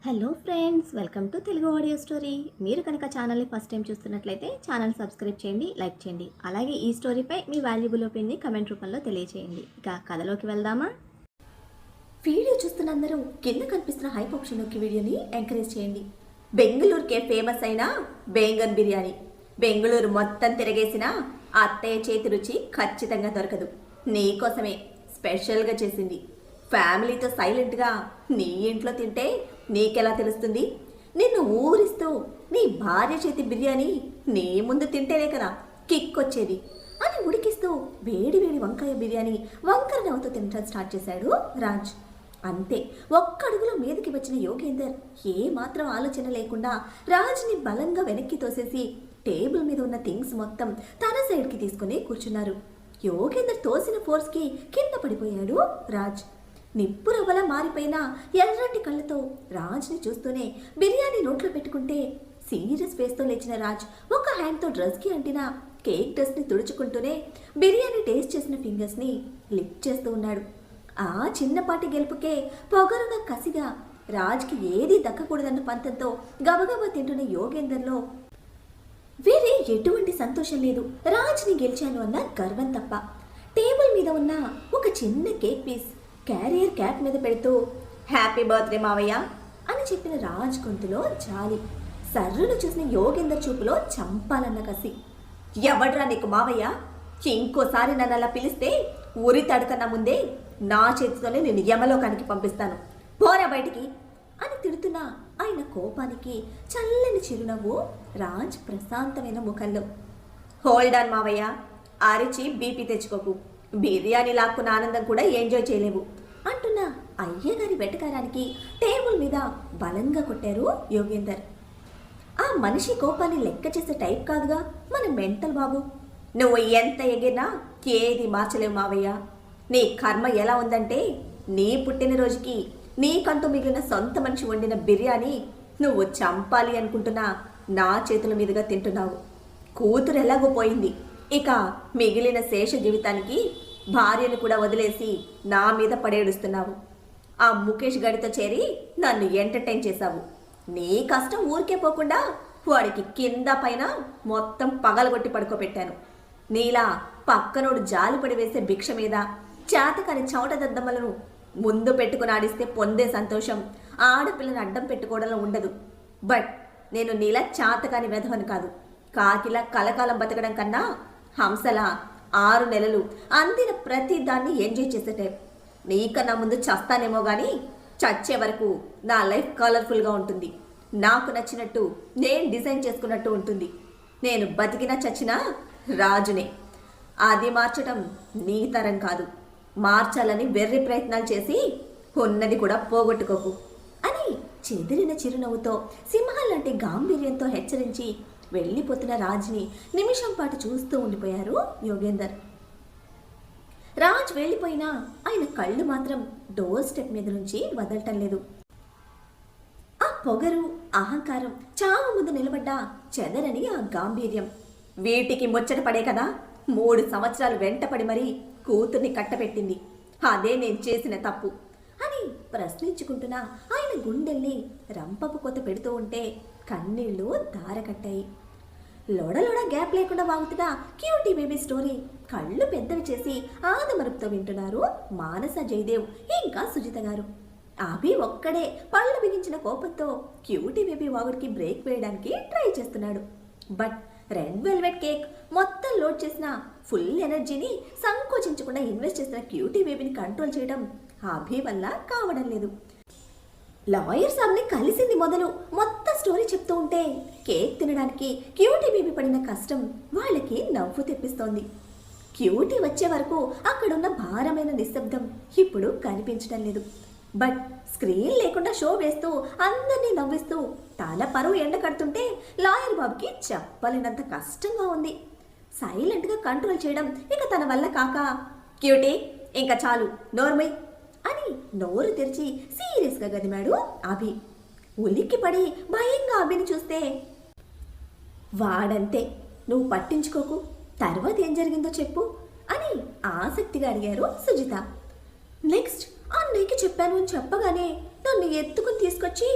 Hello friends, welcome to Telugu audio story. మీరు కనుక ఛానల్ని ఫస్ట్ టైం చూస్తున్నట్లయితే ఛానల్ సబ్స్క్రైబ్ చేయండి, లైక్ చేయండి. అలాగే ఈ స్టోరీపై మీ వాల్యుబుల్ ఒపీనియన్ని కమెంట్ రూపంలో తెలియజేయండి. ఇక కథలోకి వెళ్దామా? వీడియో చూస్తున్న అందరూ కింద కనిపిస్తున్న హైప్ ఆప్షన్ నొక్కి వీడియోని ఎంకరేజ్ చేయండి. బెంగళూరుకే ఫేమస్ అయిన బేంగన్ బిర్యానీ. బెంగళూరు మొత్తం తిరగేసిన అత్తయ్య చేతి రుచి ఖచ్చితంగా దొరకదు. నీకోసమే స్పెషల్గా చేసింది. ఫ్యామిలీతో సైలెంట్గా నీ ఇంట్లో తింటే నీకెలా తెలుస్తుంది? నిన్ను ఊరిస్తూ నీ భార్య చేతి బిర్యానీ నీ ముందు తింటేనే కదా కిక్ వచ్చేది అని ఉడికిస్తూ వేడి వేడి వంకాయ బిర్యానీ వంకర నవ్వుతూ తినడం స్టార్ట్ చేశాడు రాజ్. అంతే, ఒక్క అడుగులో మీదకి వచ్చిన యోగేందర్ ఏ మాత్రం ఆలోచన లేకుండా రాజ్ని బలంగా వెనక్కి తోసేసి టేబుల్ మీద ఉన్న థింగ్స్ మొత్తం తన సైడ్కి తీసుకుని కూర్చున్నారు. యోగేందర్ తోసిన ఫోర్స్కి కింద పడిపోయాడు రాజ్. నిప్పు రవ్వలా మారిపోయిన ఎర్రటి కళ్ళతో రాజ్ని చూస్తూనే బిర్యానీ నోట్లో పెట్టుకుంటే సీరియస్ ఫేస్తో లేచిన రాజ్ ఒక హ్యాండ్తో డ్రెస్కి అంటిన కేక్ డస్ట్ని తుడుచుకుంటూనే బిర్యానీ టేస్ట్ చేసిన ఫింగర్స్ని లిఫ్ట్ చేస్తూ ఉన్నాడు. ఆ చిన్నపాటి గెలుపుకే పొగరుగా కసిగా రాజ్కి ఏదీ దక్కకూడదన్న పంతంతో గబగబా తింటున్న యోగేందర్లో వేరే ఎటువంటి సంతోషం లేదు. రాజ్ని గెలిచాను అన్న గర్వం తప్ప. టేబుల్ మీద ఉన్న ఒక చిన్న కేక్ పీస్ క్యారియర్ క్యాప్ మీద పెడుతూ హ్యాపీ బర్త్డే మావయ్య అని చెప్పిన రాజ్ గొంతులో జాలి. సర్రును చూసిన యోగేందర్ చూపులో చంపాలన్న కసి. ఎవడ్రా నీకు మావయ్య? ఇంకోసారి నన్ను అలా పిలిస్తే ఊరి తడకన్నా ముందే నా చేతితోనే నేను యమలోకానికి పంపిస్తాను, పోరా బయటికి అని తిడుతున్న ఆయన కోపానికి చల్లని చిరునవ్వు రాజ్ ప్రశాంతమైన ముఖంలో. హోల్డ్ ఆన్ మావయ్య, అరిచి బీపీ తెచ్చుకోకు. బిర్యానీ లాక్కున్న ఆనందం కూడా ఎంజాయ్ చేయలేవు అంటున్న అయ్యగారి వెటకారానికి టేబుల్ మీద బలంగా కొట్టారు యోగేందర్. ఆ మనిషి కోపాన్ని లెక్క చేసే టైప్ కాదుగా మన మెంటల్ బాబు. నువ్వు ఎంత ఎగిరినా ఏది మార్చలేవు మావయ్య. నీ కర్మ ఎలా ఉందంటే నీ పుట్టినరోజుకి నీకంటూ మిగిలిన సొంత మనిషి వండిన బిర్యానీ నువ్వు చంపాలి అనుకుంటున్నా నా చేతుల మీదుగా తింటున్నావు. కూతురు ఎలాగో పోయింది, ఇక మిగిలిన శేష జీవితానికి భార్యను కూడా వదిలేసి నా మీద పడేడుస్తున్నావు. ఆ ముఖేష్ గడితో చేరి నన్ను ఎంటర్టైన్ చేశావు. నీ కష్టం ఊరికే పోకుండా వాడికి కింద పైన మొత్తం పగలగొట్టి పడుకోబెట్టాను. నీలా పక్కనోడు జాలిపడి వేసే భిక్ష మీద చేతకాని చౌట దద్దమ్మలను ముందు పెట్టుకుని ఆడిస్తే పొందే సంతోషం ఆడపిల్లని అడ్డం పెట్టుకోవడంలో ఉండదు. బట్ నేను నీలా చేతకాని వెధవను కాదు. కాకిలా కలకాలం బతకడం కన్నా హంసలా 6 నెలలు అందిన ప్రతి దాన్ని ఎంజాయ్ చేసే టైప్. నీకన్నా ముందు చస్తానేమో కానీ చచ్చే వరకు నా లైఫ్ కలర్ఫుల్గా ఉంటుంది. నాకు నచ్చినట్టు నేను డిజైన్ చేసుకున్నట్టు ఉంటుంది. నేను బతికినా చచ్చినా రాజునే. అది మార్చడం నీ తరం కాదు. మార్చాలని వెర్రి ప్రయత్నాలు చేసి ఉన్నది కూడా పోగొట్టుకోకు అని చెదిరిన చిరునవ్వుతో సింహం లాంటి గాంభీర్యంతో హెచ్చరించి వెళ్ళిపోతున్న రాజ్ని నిమిషం పాటు చూస్తూ ఉండిపోయారు యోగేందర్. రాజ్ వెళ్ళిపోయినా ఆయన కళ్ళు మాత్రం డోర్ స్టెప్ మీద నుంచి వదలటం లేదు. ఆ పొగరు, అహంకారం, చావు ముందు నిలబడ్డ చెదరని ఆ గాంభీర్యం. వీటికి ముచ్చట పడే కదా 3 సంవత్సరాలు వెంటపడి మరీ కూతుర్ని కట్టపెట్టింది. అదే నేను చేసిన తప్పు అని ప్రశ్నించుకుంటున్నా ఆయన గుండెల్ని రంపపు కొత్త పెడుతూ ఉంటే కన్నీళ్లు దారకట్టాయి. లోడలోడ గ్యాప్ లేకుండా వాగుతున్న క్యూటీ బేబీ స్టోరీ కళ్ళు పెద్దవి చేసి ఆదమరుపుతో వింటున్నారు మానస, జయదేవ్ ఇంకా సుజిత గారు. అభి ఒక్కడే పళ్ళు బిగించిన కోపంతో క్యూటీ బేబీ వాగుడికి బ్రేక్ వేయడానికి ట్రై చేస్తున్నాడు. బట్ రెడ్ వెల్వెట్ కేక్ మొత్తం లోడ్ చేసిన ఫుల్ ఎనర్జీని సంకోచించకుండా ఇన్వెస్ట్ చేసిన క్యూటీ బేబీని కంట్రోల్ చేయడం అభి వల్ల కావడం లేదు. లాయర్ సాబ్ని కలిసింది మొదలు మొత్తం స్టోరీ చెప్తూ ఉంటే కేక్ తినడానికి క్యూటీ బేబీ పడిన కష్టం వాళ్ళకి నవ్వు తెప్పిస్తోంది. క్యూటీ వచ్చే వరకు అక్కడున్న భారమైన నిశ్శబ్దం ఇప్పుడు కనిపించడం లేదు. బట్ స్క్రీన్ లేకుండా షో వేస్తూ అందరినీ నవ్విస్తూ తన పరువు ఎండ కడుతుంటే లాయర్ బాబుకి చెప్పలేనంత కష్టంగా ఉంది. సైలెంట్గా కంట్రోల్ చేయడం ఇక తన వల్ల కాక క్యూటీ ఇంకా చాలు నోర్మై అని నోరు తెరిచి సీరియస్గా గదిమాడు అభి. ఉలిక్కిపడి భయంగా అభిని చూస్తే వాడంతే, నువ్వు పట్టించుకోకు, తర్వాత ఏం జరిగిందో చెప్పు అని ఆసక్తిగా అడిగారు సుజిత. నెక్స్ట్ అన్నయ్యకి చెప్పాను అని చెప్పగానే నన్ను ఎత్తుకుని తీసుకొచ్చి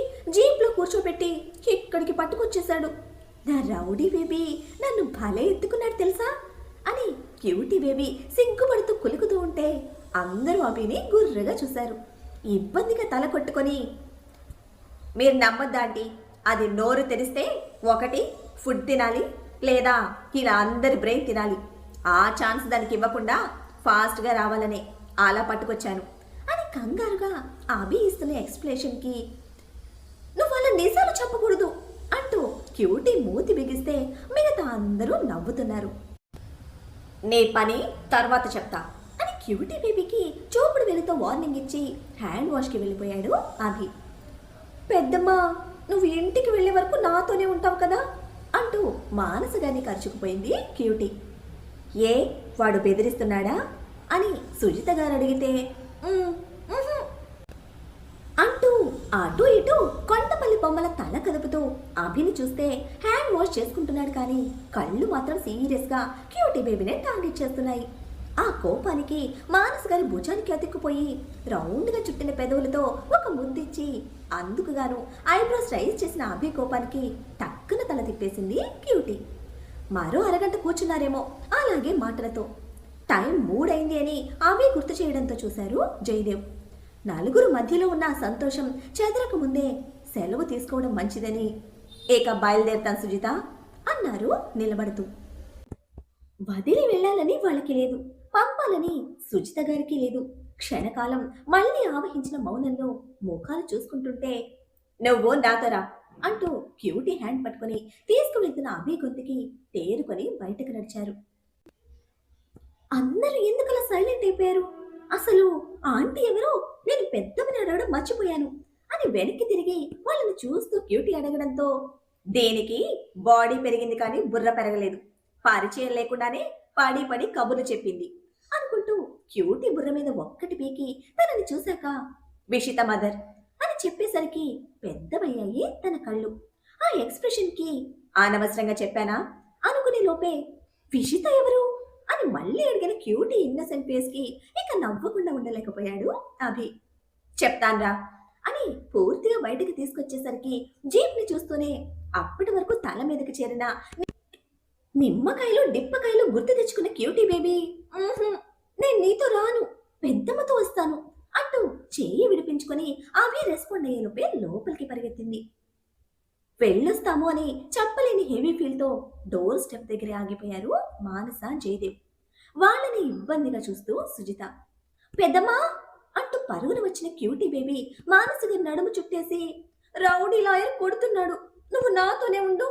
ఇక్కడికి పట్టుకొచ్చేశాడు. నా రౌడీ బేబీ నన్ను భలే ఎత్తుకున్నాడు తెలుసా అని క్యూటీ బేబీ సిగ్గుపడుతూ కులుకుతూ ఉంటే అందరూ అభిని గుర్రగా చూశారు. ఇబ్బందిగా తల కొట్టుకొని, మీరు నమ్మద్దా ఆంటీ, అది నోరు తెరిస్తే ఒకటి ఫుడ్ తినాలి, లేదా ఇలా అందరి బ్రెయిన్ తినాలి. ఆ ఛాన్స్ దానికి ఇవ్వకుండా ఫాస్ట్గా రావాలనే అలా పట్టుకొచ్చాను అని కంగారుగా అభి ఇస్తున్న ఎక్స్ప్లెనేషన్కి, నువ్వు అలా నిజాలు చెప్పకూడదు అంటూ క్యూటీ మూతి బిగిస్తే మిగతా అందరూ నవ్వుతున్నారు. నీ పని తర్వాత చెప్తా అని క్యూటీ బేబీకి చూపుడు వెలుతో వార్నింగ్ ఇచ్చి హ్యాండ్ వాష్కి వెళ్ళిపోయాడు అభి. పెద్దమ్మ, నువ్వు ఇంటికి వెళ్ళే వరకు నాతోనే ఉంటావు కదా అంటూ మానసగాన్ని ఖర్చుకుపోయింది క్యూటీ. ఏ వాడు బెదిరిస్తున్నాడా అని సుజిత గారు అడిగితే అంటూ అటు ఇటు కొండపల్లి బొమ్మల తల కదుపుతూ అభిని చూస్తే హ్యాండ్ వాష్ చేసుకుంటున్నాడు, కానీ కళ్ళు మాత్రం సీరియస్గా క్యూటీ బేబీనే టార్గెట్ చేస్తున్నాయి. ఆ కోపానికి మానస్ గారి భుజానికి అతుక్కుపోయి రౌండ్గా చుట్టిన పెదవులతో ఒక ముద్దిచ్చి అందుకుగాను ఐబ్రోస్ రైజ్ చేసిన అభి కోపానికి టక్కున తల తిప్పేసింది క్యూటీ. మరో అరగంట కూర్చున్నారేమో అలాగే మాటలతో. టైం 3 అయింది అని అభి గుర్తు చేయడంతో చూశారు జయదేవ్. నలుగురు మధ్యలో ఉన్న సంతోషం చెదరక ముందే సెలవు తీసుకోవడం మంచిదని, ఏక బయలుదేరుతాను సుజిత అన్నారు నిలబడుతూ. వదిలి వెళ్ళాలని వాళ్ళకి లేదు, పంపాలని సుజిత గారికి లేదు. క్షణకాలం మళ్ళీ ఆవహించిన మౌనంలో ముఖాలు చూసుకుంటుంటే, నువ్వు నాతోరా అంటూ క్యూటీ హ్యాండ్ పట్టుకుని తీసుకువెళ్తున్న అభి గొంతుకి తేరుకొని బయటకు నడిచారు. అందరూ ఎందుకలా సైలెంట్ అయిపోయారు? అసలు ఆంటీ ఎవరో నేను పెద్దమని అడగడం మర్చిపోయాను అని వెనక్కి తిరిగి వాళ్ళని చూస్తూ క్యూటీ అడగడంతో, దేనికి బాడీ పెరిగింది కానీ బుర్ర పెరగలేదు, పరిచయం లేకుండానే పడి పడి కబుర్లు చెప్పింది అనుకుంటూ క్యూటీ బుర్ర మీద ఒక్కటి పీకి తనని చూశాక, విషిత మదర్ అని చెప్పేసరికి పెద్దవయ్యాయి తన కళ్ళు. ఆ ఎక్స్ప్రెషన్కి అనవసరంగా చెప్పానా అనుకునే లోపే విషిత ఎవరు అని మళ్ళీ అడిగిన క్యూటీ ఇన్నసెంట్ ఫేస్కి ఇక నవ్వకుండా ఉండలేకపోయాడు అభి. చెప్తాన్రా అని పూర్తిగా బయటకు తీసుకొచ్చేసరికి జీప్ని చూస్తూనే అప్పటి వరకు తల మీదకి చేరిన నిమ్మకాయలు డిప్పకాయలు గుర్తు తెచ్చుకున్న క్యూటీ బేబీ, నేను నీతో రాను, పెద్దమ్మతో వస్తాను అంటూ చేయి విడిపించుకొని అభి రెస్పాండ్ అయ్యే లోపే లోపలికి పరిగెత్తింది. వెళ్ళొస్తాము అని చెప్పలేని హెవీ ఫీల్తో డోర్ స్టెప్ దగ్గరే ఆగిపోయారు మానస జయదేవ్. వాళ్ళని ఇబ్బందిగా చూస్తూ సుజిత, పెద్దమ్మా అంటూ పరుగున వచ్చిన క్యూటీ బేబీ మానస గారి నడుము చుట్టేసి, రౌడీ లాయర్ కొడుతున్నాడు, నువ్వు నాతోనే ఉండు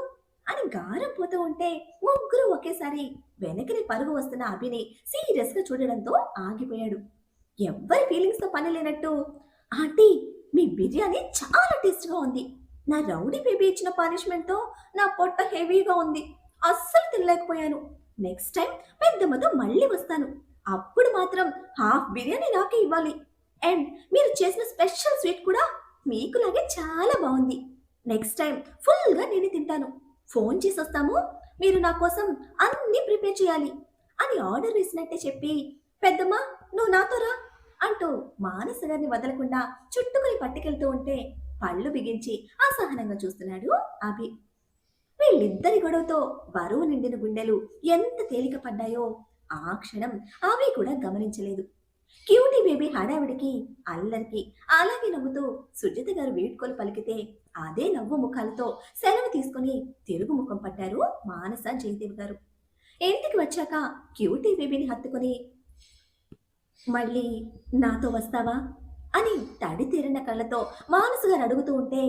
అని గారం పోతూ ఉంటే ముగ్గురు ఒకేసారి వెనకని పరుగు వస్తున్న అభిని సీరియస్ గా చూడడంతో ఆగిపోయాడు. ఎవ్వరి ఫీలింగ్స్ తో పని లేనట్టు, ఆంటీ మీ బిర్యానీ చాలా టేస్ట్గా ఉంది, నా రౌడీ బేబీ ఇచ్చిన పనిష్మెంట్ తో నా పొట్ట హెవీగా ఉంది, అస్సలు తినలేకపోయాను, నెక్స్ట్ టైం పెద్దమ్మతో మళ్ళీ వస్తాను, అప్పుడు మాత్రం హాఫ్ బిర్యానీ నాకే ఇవ్వాలి, అండ్ మీరు చేసిన స్పెషల్ స్వీట్ కూడా మీకులాగే చాలా బాగుంది, నెక్స్ట్ టైం ఫుల్గా నేను తింటాను, ఫోన్ చేసి వస్తాము, మీరు నా కోసం అన్నీ ప్రిపేర్ చేయాలి అని ఆర్డర్ వేసినట్టే చెప్పి, పెద్దమ్మ నువ్వు నాతో రా అంటూ మానస గారిని వదలకుండా చుట్టుకొని పట్టుకెళ్తూ ఉంటే పళ్ళు బిగించి అసహనంగా చూస్తున్నాడు అభి. వీళ్ళిద్దరి గొడవతో బరువు నిండిన గుండెలు ఎంత తేలిక పడ్డాయో ఆ క్షణం అభి కూడా గమనించలేదు. క్యూటీ బేబీ హడావిడికి అల్లరికి అలాగే నవ్వుతూ సుజిత గారు వీడ్కోలు పలికితే అదే నవ్వు ముఖాలతో సెలవు తీసుకుని తిరుగు ముఖం పట్టారు మానస జయదేవ్ గారు. ఇంటికి వచ్చాక క్యూటీ బేబీని హత్తుకుని, మళ్ళీ నాతో వస్తావా అని తడి తీరిన కళ్ళతో మానస గారు అడుగుతూ ఉంటే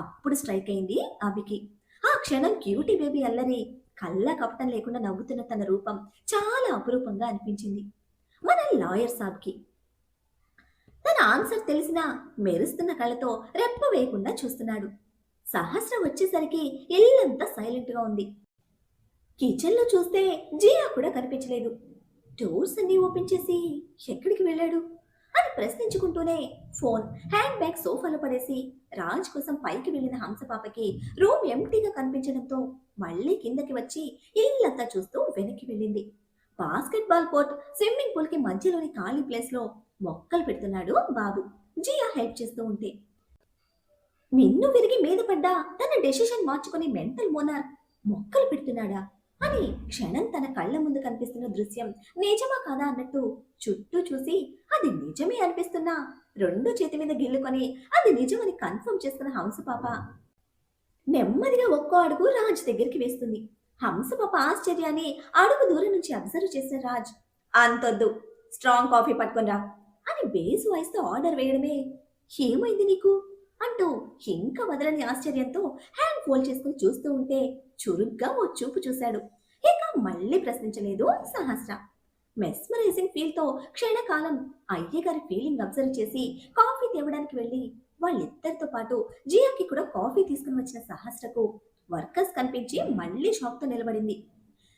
అప్పుడు స్ట్రైక్ అయింది అభికి. ఆ క్షణం క్యూటీ బేబీ అల్లరి కళ్ళ కపటం లేకుండా నవ్వుతున్న తన రూపం చాలా అపురూపంగా అనిపించింది మన లాయర్ సాబ్కి. తన ఆన్సర్ తెలిసినా మెరుస్తున్న కళ్ళతో రెప్ప వేయకుండా చూస్తున్నాడు. సహస్రం వచ్చేసరికి ఇల్లంతా సైలెంట్గా ఉంది. కిచెన్లో చూస్తే జియా కూడా కనిపించలేదు. డోర్స్ అన్ని ఓపెన్ చేసి ఎక్కడికి వెళ్ళాడు అని ప్రశ్నించుకుంటూనే ఫోన్ హ్యాండ్ బ్యాగ్ సోఫాలో పడేసి రాజ్ కోసం పైకి వెళ్ళిన హంసపాపకి రూమ్ ఎంటీగా కనిపించడంతో మళ్ళీ కిందకి వచ్చి ఇల్లంతా చూస్తూ వెనక్కి వెళ్ళింది. బాస్కెట్బాల్ కోర్ట్, స్విమ్మింగ్ పూల్ కి మధ్యలోని ఖాళీ ప్లేస్ లో మొక్కలు పెడుతున్నాడు బాబు జియా హెల్ప్ చేస్తూ ఉంటే. మిన్ను విరిగి మీద పడ్డా తన డెసిషన్ మార్చుకుని మెంటల్ మోనార్ మొక్కలు పెడుతున్నాడా అని క్షణం తన కళ్ళ ముందు కనిపిస్తున్న దృశ్యం నిజమా కాదా అన్నట్టు చుట్టూ చూసి అది నిజమే అనిపిస్తున్నా రెండు చేతి మీద గిల్లుకొని అది నిజమని కన్ఫర్మ్ చేసుకున్న హంసపాప నెమ్మదిగా ఒక్కో అడుగు రాజ్ దగ్గరికి వేస్తుంది. హంసపాప ఆశ్చర్యాన్ని అడుగు దూరం నుంచి అబ్జర్వ్ చేసిన రాజ్ అంతొద్దు, స్ట్రాంగ్ కాఫీ పట్టుకునిరా అని బేస్ వాయిస్ తో ఆర్డర్ వేయడమే. ఏమైంది నీకు అంటూ ఇంకా వదలని ఆశ్చర్యంతో హ్యాండ్ ఫోల్డ్ చేసుకుని చూస్తూ ఉంటే చురుగ్గా ఓ చూపు చూశాడు. ఇక మళ్ళీ ప్రశ్నించలేదు సహస్ర. మెస్మరైజింగ్ ఫీల్ తో క్షణకాలం అయ్యగారి ఫీలింగ్ అబ్జర్వ్ చేసి కాఫీ తేవడానికి వెళ్లి వాళ్ళిద్దరితో పాటు జియాకి కూడా కాఫీ తీసుకుని వచ్చిన సహస్రకు వర్కర్స్ కనిపించి మళ్ళీ షాక్ తో నిలబడింది.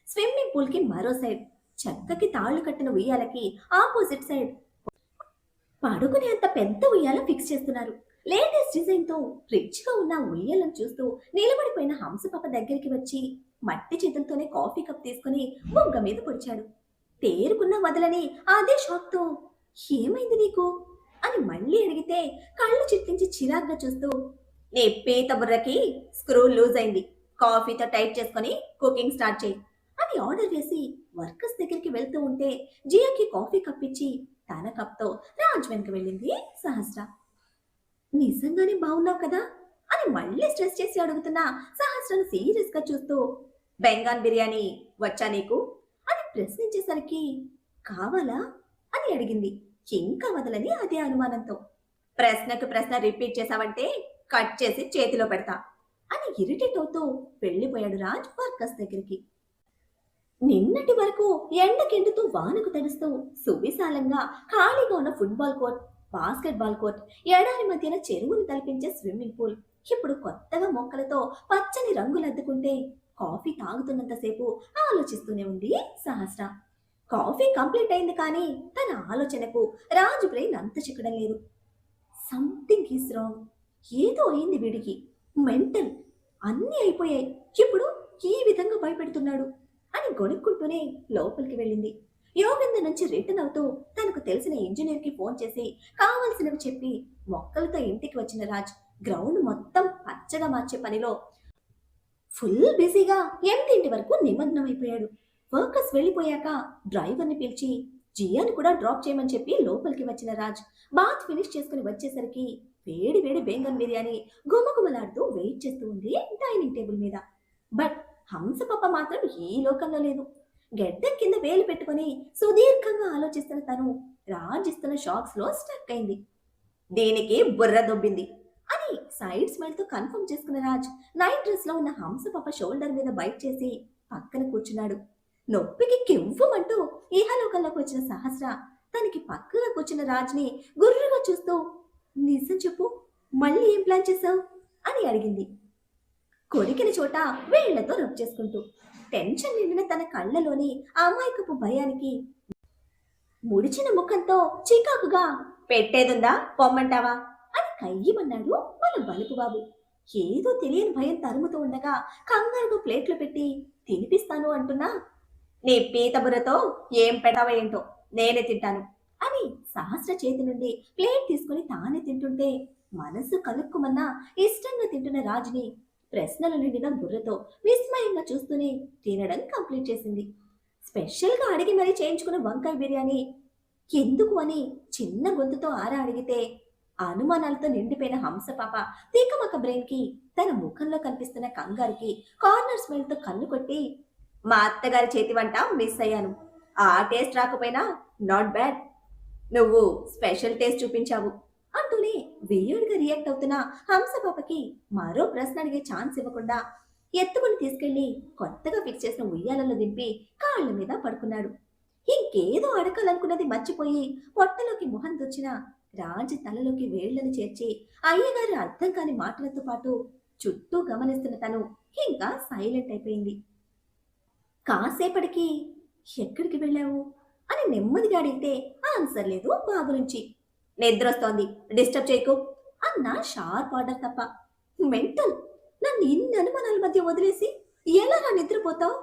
స్విమ్మింగ్ పూల్ కి మరో సైడ్ చక్కకి తాళ్లు కట్టిన ఉయ్యాలకి ఆపోజిట్ సైడ్ పడుకునే అంత పెద్ద ఉయ్యాల ఫిక్స్ చేస్తున్నారు. లేటెస్ట్ డిజైన్ తో రిచ్ గా ఉన్న ఉయ్యాలను చూస్తూ నిలబడిపోయిన హంసపాప దగ్గరికి వచ్చి మట్టి చేతులతోనే కాఫీ కప్ తీసుకుని బొగ్గ మీద పొడిచాడు. తేరుకున్న వదలని అదే షాక్ తో ఏమైంది నీకు అని మళ్ళీ అడిగితే కళ్ళు చిట్లించి చిరాగ్గా చూస్తూ నీ పీత బుర్రకి స్క్రూ లూజ్ అయింది, కాఫీతో టైట్ చేసుకుని కుకింగ్ స్టార్ట్ చేయి అని ఆర్డర్ వేసి వర్కర్స్ దగ్గరికి వెళ్తూ ఉంటే జియాకి కాఫీ కప్ ఇచ్చి తన కప్తో రాజ్ వెనక వెళ్ళింది సహస్ర. నిజంగానే బాగున్నావు కదా అని మళ్ళీ స్ట్రెస్ చేసి అడుగుతున్న సహస్రను సీరియస్ గా చూస్తూ బెంగాల్ బిర్యానీ వచ్చా నీకు అని ప్రశ్నించేసరికి కావాలా అని అడిగింది. ఇంకా వదలని అదే అనుమానంతో ప్రశ్నకు ప్రశ్న రిపీట్ చేశావంటే కట్ చేసి చేతిలో పెడతా అని ఇరిటేట్ అవుతూ వెళ్ళిపోయాడు రాజ్ వర్కర్స్ దగ్గరికి. నిన్నటి వరకు ఎండకెండుతూ వానకు తడుస్తూ సువిశాలంగా ఖాళీగా ఉన్న football court, basket ball court, ఎడారి మధ్యన చెరువును తలపించే స్విమ్మింగ్ పూల్ ఇప్పుడు కొత్తగా మొక్కలతో పచ్చని రంగులద్దుకుంటే కాఫీ తాగుతున్నంతసేపు ఆలోచిస్తూనే ఉంది సహస్ర. కాఫీ కంప్లీట్ అయింది కానీ తన ఆలోచనకు రాజు బ్రెయిన్ అంత చిక్కడం లేదు. సంథింగ్ ఈస్ రాంగ్, ఏదో అయింది వీడికి, మెంటల్, అన్నీ అయిపోయాయి, ఇప్పుడు ఈ విధంగా భయపెడుతున్నాడు అని గొణుక్కుంటూనే లోపలికి వెళ్ళింది. యోగేందర్ నుంచి రిటర్న్ అవుతూ తనకు తెలిసిన ఇంజనీర్ కి ఫోన్ చేసి కావలసినవి చెప్పి మొక్కలతో ఇంటికి వచ్చిన రాజ్ గ్రౌండ్ మొత్తం పచ్చగా మార్చే పనిలో ఫుల్ బిజీగా ఎంటింటి వరకు నిమగ్నమైపోయాడు. వర్కర్స్ వెళ్ళిపోయాక డ్రైవర్ని పిలిచి జియాని కూడా డ్రాప్ చేయమని చెప్పి లోపలికి వచ్చిన రాజ్ బాత్ ఫినిష్ చేసుకుని వచ్చేసరికి వేడి వేడి బెంగన్ బిర్యానీ గుమగుమలాడుతూ వెయిట్ చేస్తూ ఉంది డైనింగ్ టేబుల్ మీద. బట్ హంసపాప మాత్రం ఈ లోకంలో లేదు. గెడ్డం కింద వేలు పెట్టుకుని సుదీర్ఘంగా ఆలోచిస్తున్న తను రాజ్ ఇస్తున్న షాక్స్ లో స్టక్ అయింది. దీనికి బుర్ర దొబ్బింది అని సైడ్ స్మైల్ తో కన్ఫర్మ్ చేసుకున్న రాజ్ నైట్ డ్రెస్ లో ఉన్న హంసపాప షోల్డర్ మీద బైట్ చేసి పక్కన కూర్చున్నాడు. నొప్పికి కింఫమంటూ ఈహలోకంలోకి వచ్చిన సహస్ర తనకి పక్కగా కూర్చున్న రాజ్ని గుర్రుగా చూస్తూ నిజం చెప్పు, మళ్ళీ ఏం ప్లాన్ చేశావు అని అడిగింది. కొరికిన చోట వేళ్లతో రబ్ చేసుకుంటూ టెన్షన్ నిండిన తన కళ్ళలోని అమాయకపు భయానికి ముడిచిన ముఖంతో చికాకుగా పెట్టేదుందా పొమ్మంటావా అని కయ్యమన్నాడు మన బలుపు బాబు. ఏదో తెలియని భయం తరుముతూ ఉండగా కంగారుగా ప్లేట్లు పెట్టి తినిపిస్తాను అంటున్నా నీ పీత బుర్రతో ఏం పెట్టావా ఏంటో నేనే తింటాను అని సహస్ర చేతి నుండి ప్లేట్ తీసుకుని తానే తింటుంటే మనసు కలుక్కుమన్నా ఇష్టంగా తింటున్న రాజుని ప్రశ్నలు నిండిన బుర్రతో విస్మయంగా చూస్తూనే తినడం కంప్లీట్ చేసింది. స్పెషల్గా అడిగి మరీ చేయించుకున్న వంకాయ బిర్యానీ ఎందుకు అని చిన్న గొంతుతో ఆరా అడిగితే అనుమానాలతో నిండిపోయిన హంసపాప తీకమక బ్రెయిన్ కి తన ముఖంలో కనిపిస్తున్న కంగారుకి కార్నర్ స్మైల్ తో కన్ను కొట్టి మా అత్తగారి చేతి వంట మిస్ అయ్యాను, ఆ టేస్ట్ రాకపోయినా నాట్ బ్యాడ్, నువ్వు స్పెషల్ టేస్ట్ చూపించావు అంటూనే వేయుడిగా రియాక్ట్ అవుతున్న హంసపాపకి మరో ప్రశ్న అడిగే ఛాన్స్ ఇవ్వకుండా ఎత్తుకుని తీసుకెళ్లి కొత్తగా ఫిక్స్ చేసిన ఉయ్యాలలో దింపి కాళ్ల మీద పడుకున్నాడు. ఇంకేదో అడగాలనుకున్నది మర్చిపోయి పొట్టలోకి మొహం దొచ్చిన రాజు తలలోకి వేళ్లను చేర్చి అయ్యగారి అర్థం కాని మాటలతో పాటు చుట్టూ గమనిస్తున్న తను ఇంకా సైలెంట్ అయిపోయింది. కాసేపటికి ఎక్కడికి వెళ్ళావు అని నెమ్మదిగా అడిగితే ఆన్సర్ లేదు బాబు నుంచి. నిద్రొస్తోంది, డిస్టర్బ్ చేయకు అన్న షార్ప్ ఆర్డర్ తప్ప. మెంటల్, నన్ను ఇన్ని అనుమానాల మధ్య వదిలేసి ఎలా నా నిద్రపోతావు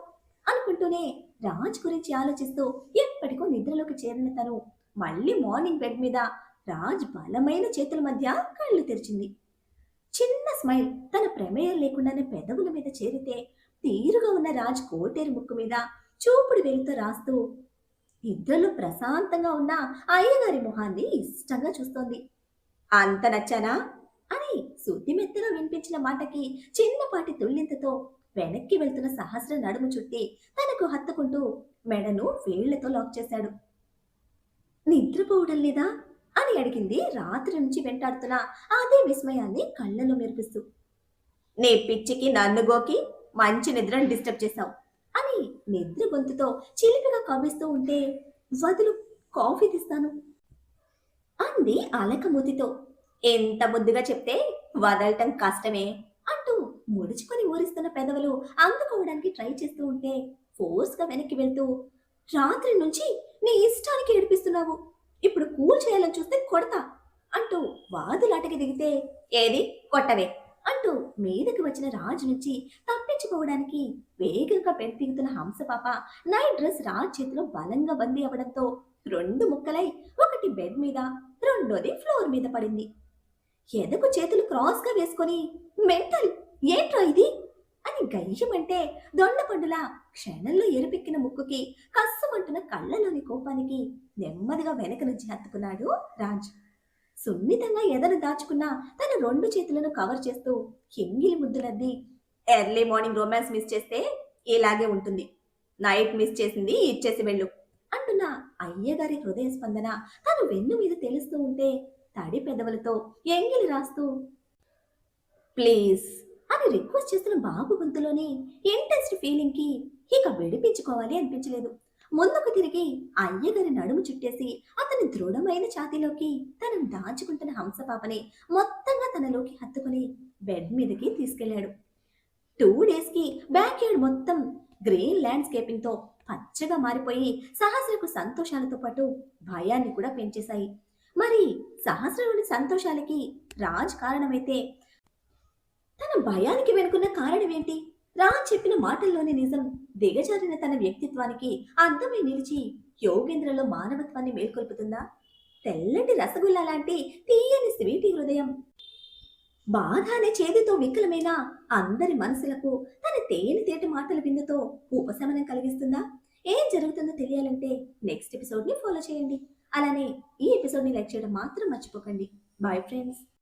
అనుకుంటూనే రాజ్ గురించి ఆలోచిస్తూ ఎప్పటికో నిద్రలోకి చేరిన తను మళ్ళీ మార్నింగ్ బెడ్ మీద రాజ్ బలమైన చేతుల మధ్య కళ్ళు తెరిచింది. చిన్న స్మైల్ తన ప్రమేయం లేకుండానే పెదవుల మీద చేరితే తీరుగా ఉన్న రాజ్ కోటేరు ముక్కు మీద చూపుడు వేలితో రాస్తూ నిద్రలో ప్రశాంతంగా ఉన్న అయ్యగారి మొహాన్ని ఇష్టంగా చూస్తోంది. అంత నచ్చానా అని శుద్ధిమెత్తగా వినిపించిన మాటకి చిన్నపాటి తుళ్ళింతతో వెనక్కి వెళ్తున్న సహస్ర నడుము చుట్టి తనకు హత్తుకుంటూ మెడను వేళ్లతో లాక్ చేశాడు. నిద్రపోవడం లేదా అని అడిగింది రాత్రి నుంచి వెంటాడుతున్న అదే విస్మయాన్ని కళ్ళలో మెరిపిస్తూ. నీ పిచ్చికి నన్ను గోకి మంచి నిద్రను డిస్టర్బ్ చేశావు అని నిద్ర గొంతుతో చిలిపిగా కవ్విస్తూ ఉంటే వదులు, కాఫీ తీస్తాను అంది అలకమూతితో. ఎంత ముద్దుగా చెప్తే వదలటం కష్టమే అంటూ ముడుచుకొని ఊరిస్తున్న పెదవులు అందుకోవడానికి ట్రై చేస్తూ ఉంటే ఫోర్స్ గా వెనక్కి వెళ్తూ, రాత్రి నుంచి నీ ఇష్టానికి ఏడిపిస్తున్నావు, ఇప్పుడు కూల్ చేయాలని చూస్తే కొడతా అంటూ వాదులాటకి దిగితే, ఏది కొట్టవే అంటూ మీదకి వచ్చిన రాజు నుంచి తప్పించుకోవడానికి వేగంగా బెడ్ దిగుతున్న హంసపాప నైట్ డ్రెస్ రాజ్ చేతిలో బలంగా బందీ అవ్వడంతో రెండు ముక్కలై ఒకటి బెడ్ మీద, రెండోది ఫ్లోర్ మీద పడింది. ఎదకు చేతులు క్రాస్ గా వేసుకొని, మెంటల్ ఏంట్రా ఇది అని గయ్యమంటే దొండపండులా క్షణంలో ఎరుపెక్కిన ముక్కుకి కస్సుమంటున్న కళ్ళలోని కోపానికి నెమ్మదిగా వెనక నుంచి హత్తుకున్నాడు రాజ్. సున్నితంగా ఎదను దాచుకున్న తన రెండు చేతులను కవర్ చేస్తూ ఎంగిలి ముద్దులద్ది, ఎర్లీ మార్నింగ్ రొమాన్స్ మిస్ చేస్తే ఇలాగే ఉంటుంది, నైట్ మిస్ చేసింది ఇచ్చేసి వెళ్ళు అంటున్న అయ్యగారి హృదయ స్పందన తను వెన్ను మీద తెలుస్తూ ఉంటే తడి పెదవులతో ఎంగిలి రాస్తూ, ప్లీజ్ అని రిక్వెస్ట్ చేస్తున్న బాబు గొంతులోని ఇంట్రెస్ట్ ఫీలింగ్ కి ఇక విడిపించుకోవాలి అనిపించలేదు. ముందుకు తిరిగి అయ్యగారి నడుము చుట్టేసి అతని దృఢమైన ఛాతీలోకి తనను దాచుకుంటున్న హంసపాపని మొత్తంగా తనలోకి హత్తుకుని బెడ్ మీదకి తీసుకెళ్లాడు. 2 days కి బ్యాక్ యార్డ్ మొత్తం గ్రీన్ ల్యాండ్స్కేపింగ్ తో పచ్చగా మారిపోయి సహస్రకు సంతోషాలతో పాటు భయాన్ని కూడా పెంచేశాయి. మరి సహస్రలోని సంతోషాలకి రాజ్ కారణమైతే తన భయానికి వెనుకున్న కారణం ఏంటి? రాజ్ చెప్పిన మాటల్లోని నిజం దిగజారిన తన వ్యక్తిత్వానికి అర్థమై నిలిచి యోగేంద్రలో మానవత్వాన్ని మేల్కొల్పుతుందా? తెల్లటి రసగుల్లా లాంటి తీయని స్వీటి హృదయం బాధ అనే చేదుతో వికలమైన అందరి మనసులకు తన తేటి మాటల బిందుతో ఉపశమనం కలిగిస్తుందా? ఏం జరుగుతుందో తెలియాలంటే నెక్స్ట్ ఎపిసోడ్ ని ఫాలో చేయండి. అలానే ఈ ఎపిసోడ్ ని లైక్ చేయడం మాత్రం మర్చిపోకండి. Bye friends.